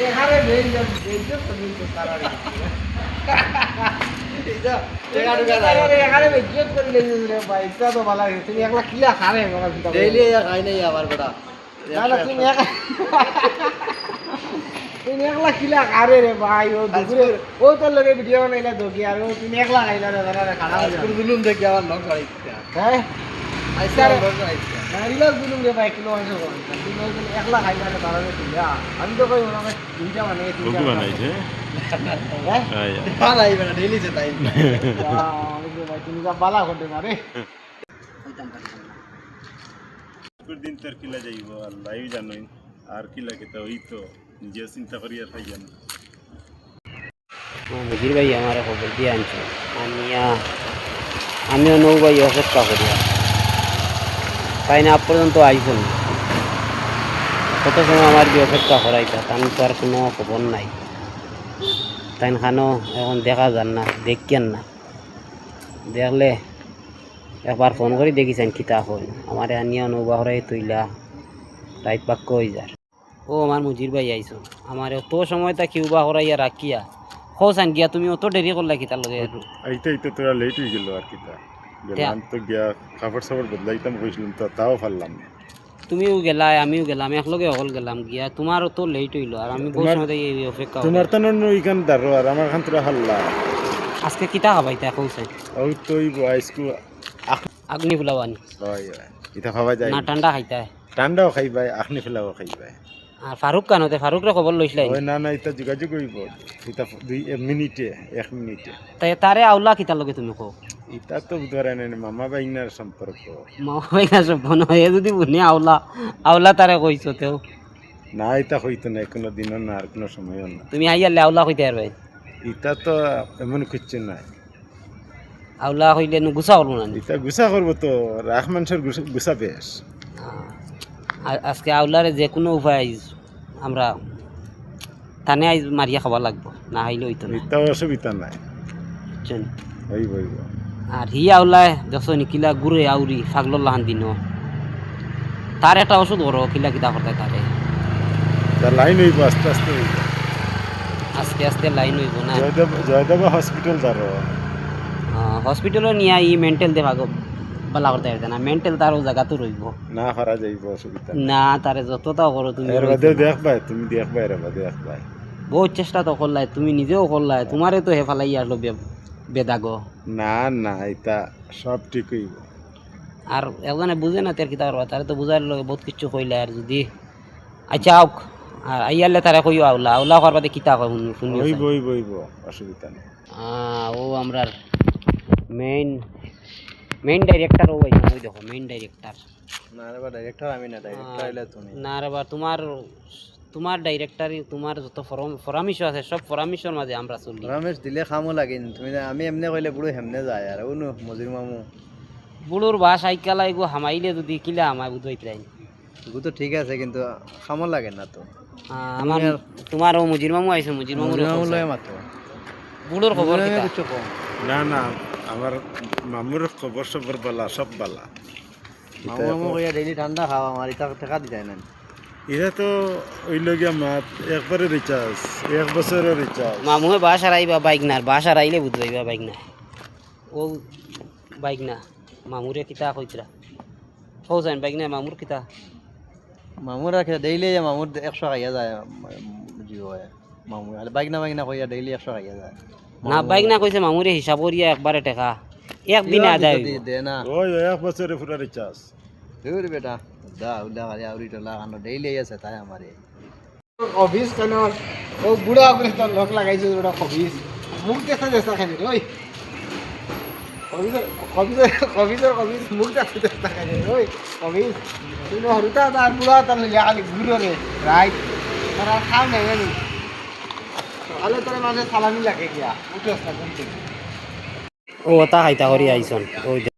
এখানে বেঞ্জো তুমি তো সারা রে এখানে বেঞ্জো করে লেগে রে ভাই এটা তো ভালো লাগে তুমি একলা কিলা খাবে বাবা ডেইলি খাই নাই আবার বেটা না তুমি তুমি একলা কিলা খাবে রে ভাই ও দুপুরে ও তোর লগে ভিডিও বানাইলা দোকি আর ও তুমি একলা খাইলা রে দাঁড়া খানা আজকে জুলুম দেখি আমার নক গাইছে হ্যাঁ আজকে আমার নক গাইছে নারিলা জুলুম রে ভাই কিলো অংশ করুন তুমি একলা খাইলা রে দাঁড়া রে তুমি আমি তো কই ওনা দুইটা বানাই তিনটা বানাইছে হ্যাঁ ভালো আইবে না ডেইলি যে তাই ভাই তুমি যা বালা করতে পারে দিন তোর কিলা যাইব আল্লাহ জানোই আর কি লাগে তো ওই তো নিজে চিন্তা করি আর খাই জানো মুজির ভাই আমার খবর দিয়ে আনছো আমিও নৌ ভাই অপেক্ষা করি তাই না পর্যন্ত আইসুন কত সময় আমার কি অপেক্ষা করাইতা আমি তো আর কোনো খবর নাই তাই খানো এখন দেখা যান না দেখেন না দেখলে একবার ফোন করে দেখিছেন কিতা হল আমার আনিয়া নৌবা হরাই তৈলা রাইত বাক্য হয়ে যার ও আমার মুজির ভাই আইসো আমার অত সময় তা কিউবা হরাইয়া রাখিয়া হোসান গিয়া তুমি অত দেরি করলা কিতার লগে আইতে আইতে তোরা লেট হয়ে গেল আর কিতা গেলাম তো গিয়া কাপড় সাপড় বদলাইতাম কইছিলাম তো তাও পারলাম না তুমিও গেলা আমিও গেলাম একলগে অকল গেলাম গিয়া তোমারও তো লেট হইলো আর আমি বহু সময় এই অপেক্ষা তোমার তো নইখান দাঁড়ো আর আমার খান তোরা হাল্লা আজকে কিতা খাবাইতা হোসান ওই তো ওই আইসকু আগ্নি ফুলাবানি হয় এটা খাওয়া যায় না ঠান্ডা খাইতা ঠান্ডাও খাইবাই আখনি ফেলাও খাইবাই আর ফারুক কানতে ফারুকরে খবর লইছিলাই ওই না না এটা যোগাযোগ করিব এটা 1 মিনিটে তাই তারে আউলা কিতার লগে তুমি কো এটা তো ধরে নেন মামা বাইনার সম্পর্ক মামা ভাই না সব নয় এ যদি বুনি আউলা আউলা তারে কইছো তেও না এটা হইতো না কোনো দিনও না আর কোনো সময়ও না তুমি আইয়ালে আউলা কইতে পারবে এটা তো এমন কিছু নাই আউলা কইলে নু গুছা করবো না এটা গুছা করবো তো রাখ মানুষের গুছা বেশ আজকে আউলারে যে কোনো উপায় আমরা থানে আইজ মারিয়া খাওয়া লাগবো না হাইলে হইতো না এটা অসুবিধা নাই বুঝছেন হইব হইব আর হি আউলায় দেখছো নিকিলা গুড়ে আউরি ফাগল লাহান দিন তার একটা ওষুধ করো কিলা কিতা করতে তারে তা লাইন হইব আস্তে আস্তে হইব আস্তে আস্তে লাইন হইব না জয়দেব হসপিটাল যারো হসপিটালও নিয়ে ই মেন্টাল দে ভাগ বালা করতে পারতে না মেন্টাল তারও জায়গা তো রইব না হারা যাইব অসুবিধা না তারে যতটাও করো তুমি এর বাদে দেখবাই তুমি দেখবাই রে বাদে দেখবাই বহুত চেষ্টা তো করলাই তুমি নিজেও করলাই তোমারে তো হেফালাই আসলো বেদাগ না না এটা সব ঠিক হইব আর একজনে বুঝে না তার কিতা করবা তারে তো বুঝার লগে বহুত কিছু কইলা আর যদি আচ্ছা আউক আর আইয়ালে তারে কইও আউলা আউলা করবা দে কিতা কই শুনি হইব হইব হইব অসুবিধা নেই ও আমরার মেইন ডাইরেক্টর ও ভাই ওই দেখো মেইন ডাইরেক্টর না রে বা ডাইরেক্টর আমি না ডাইরেক্টর আইলা তুমি না রে বা তোমার ডাইরেক্টরি তোমার যত পরামর্শ আছে সব পরামর্শের মাঝে আমরা চলি রমেশ দিলে খামো লাগে তুমি আমি এমনি কইলে বুড়ো হেমনে যায় আর ওনো মজির মামু বুড়োর বাস আইকালা এগো হামাইলে যদি কিলা আমায় বুঝাই প্রায় গু তো ঠিক আছে কিন্তু খামো লাগে না তো আমার তোমারও মুজির মামু আইছে মুজির মামুর মামু লয় মাত্র বুড়োর খবর কিতা কিছু কম না না আমার মামুর খবর সবর বালা সব বালা মামু মামু কইয়া ডেইলি ঠান্ডা খাওয়া আমার এটা টাকা দি যায় না এরা তো ওই লগিয়া মাত একবারে রিচার্জ 1 বছরের রিচার্জ মামুয়ে বাসার আইবা বাইক না বাসার আইলে বুঝাইবা বাইক না ও বাইক না মামুরে কিতা কইতরা হো যান বাইক না মামুর কিতা মামুর রাখে ডেইলি মামুর 100 খাইয়া যায় জি হয় মামু আর বাইক না কইয়া ডেইলি 100 খাইয়া যায় না বাইক না কইছে মামুরে হিসাব করিয়া একবারে টাকা একদিনে আদায় হইব দে না ওই 1 বছরে পুরো রিচার্জ দূর বেটা দা উল্লা খালি আউরি টলা কানো ডেইলি আছে তাই আমারে অফিস কেন ও বুড়া করে তো লোক লাগাইছে ওটা অফিস মুখ দেখা যাচ্ছে খালি ওই অফিস মুখ দেখা যাচ্ছে খালি ওই অফিস তুমি হরুতা তার বুড়া তার খালি ঘুরো রে রাইট তারা খাও নেই জানি সকালে তোর মাঝে সালামি লাগে গিয়া উঠে আসতে ঘুম থেকে ও তা খাইতা করি আইছন ওই